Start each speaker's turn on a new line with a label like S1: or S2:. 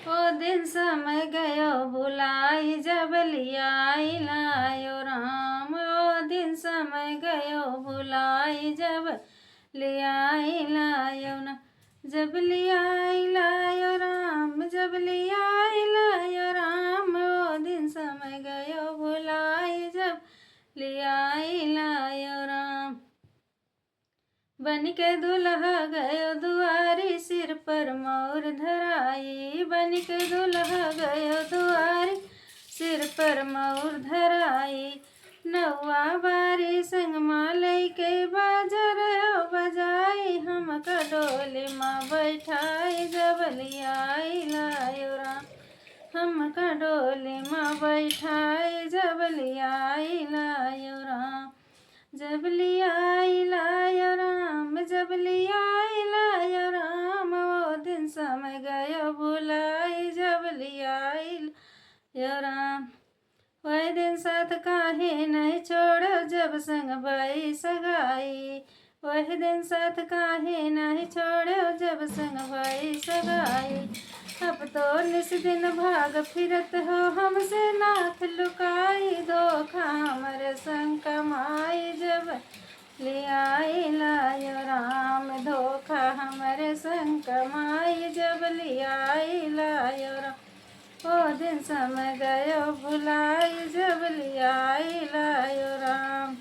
S1: ओ दिन समय गयो भुलाई जब लियाई लायो राम। ओ दिन समय गयो भुलाई जब लियाई लायो ना। जब लियाई लायो राम, जब लियाई लायो राम। ओ दिन समय गयो भुलाई जब लियाई लायो राम। बन के दुल्हा गयो दुआरी सिर पर मोर धराई। बन के दुल्हा गयो दुआरी सिर पर मोर धराई। नौआ बारी संग मालई के बाजर बजाई। हम डोली माँ बैठाई जब लियाई लायो राम। हम डोली माँ बैठाई जब लियाई लायो राम। जब लियाई लायो राम, जब लियाई लायो राम। वो दिन समय गयो भुलाई जब लियाई लायो राम। वह दिन साथ काहे नहीं छोड़ो जब संग भई सगाई। वह दिन साथ काहे नहीं छोड़ो जब संग भई सगाई। अब तो निस दिन भाग फिरत हो हमसे नाथ लुकाई। धोखा हमरे संग कमाई जब लियाई लायो राम। धोखा हमरे संग कमाई जब लियाई लायो राम। ओ दिन समय गयो भुलाई जब लियाई लायो राम।